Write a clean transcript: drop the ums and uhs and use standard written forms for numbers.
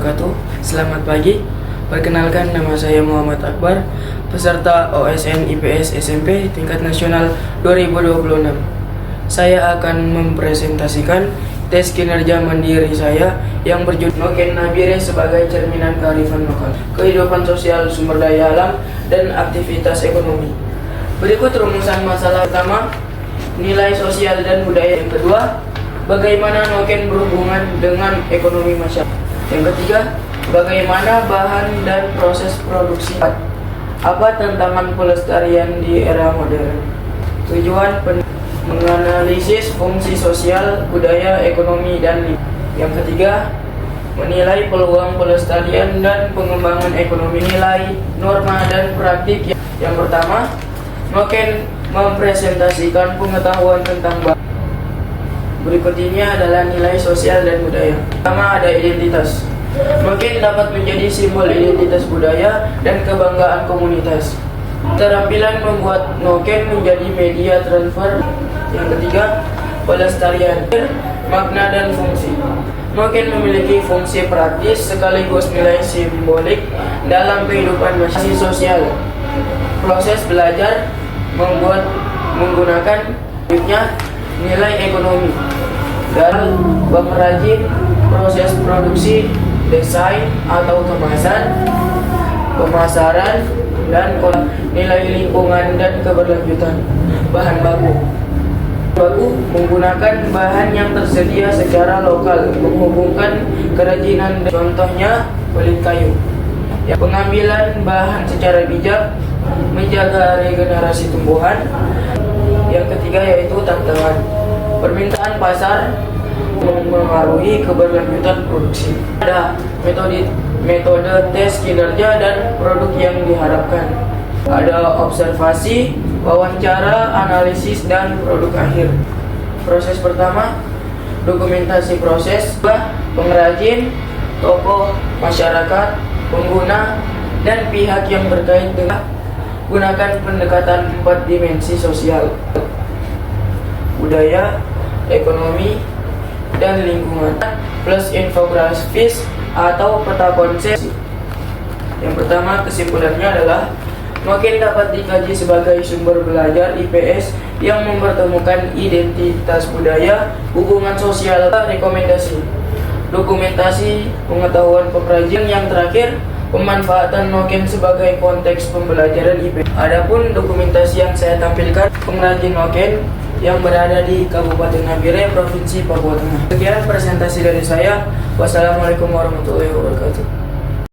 Wabarakatuh. Selamat pagi. Perkenalkan, nama saya Muhammad Akbar, peserta OSN IPS SMP tingkat nasional 2026. Saya akan mempresentasikan tes kinerja mandiri saya yang berjudul Noken Nabire sebagai cerminan kearifan lokal, kehidupan sosial, sumber daya alam, dan aktivitas ekonomi. Berikut rumusan masalah pertama, nilai sosial dan budaya. Yang kedua, bagaimana Noken berhubungan dengan ekonomi masyarakat. Yang ketiga, bagaimana bahan dan proses produksi. Apa tantangan pelestarian di era modern? Tujuan menganalisis fungsi sosial, budaya, ekonomi, dan lingkungan. Yang ketiga, menilai peluang pelestarian dan pengembangan ekonomi, nilai, norma, dan praktik. Yang pertama, Noken mempresentasikan pengetahuan tentang bahasa. Berikut ini adalah nilai sosial dan budaya. Pertama, ada identitas. Noken dapat menjadi simbol identitas budaya dan kebanggaan komunitas. Keterampilan membuat Noken menjadi media transfer. Yang ketiga, pelestarian, makna dan fungsi. Noken memiliki fungsi praktis sekaligus nilai simbolik dalam kehidupan masyarakat sosial. Proses belajar membuat menggunakan nilai ekonomi dan pengrajin, proses produksi, desain atau kemasan, pemasaran, dan nilai lingkungan dan keberlanjutan. Bahan baku menggunakan bahan yang tersedia secara lokal, menghubungkan kerajinan, contohnya kulit kayu. Pengambilan bahan secara bijak, menjaga regenerasi tumbuhan. Yang ketiga yaitu tantangan. Permintaan pasar mempengaruhi keberlanjutan produksi. Ada metode tes kinerja dan produk yang diharapkan. Ada observasi, wawancara, analisis, dan produk akhir. Proses pertama, dokumentasi proses. Pengrajin, tokoh masyarakat, pengguna, dan pihak yang berkait dengan. Gunakan pendekatan 4 dimensi sosial, budaya, ekonomi, dan lingkungan, plus infografis atau peta konsep. Yang pertama, kesimpulannya adalah Noken dapat dikaji sebagai sumber belajar IPS yang mempertemukan identitas budaya, hubungan sosial, rekomendasi, dokumentasi, pengetahuan pengrajin. Yang terakhir, pemanfaatan Noken sebagai konteks pembelajaran IPS. Adapun dokumentasi yang saya tampilkan, pengrajin Noken yang berada di Kabupaten Nabire, Provinsi Papua Tengah. Sekian presentasi dari saya. Wassalamualaikum warahmatullahi wabarakatuh.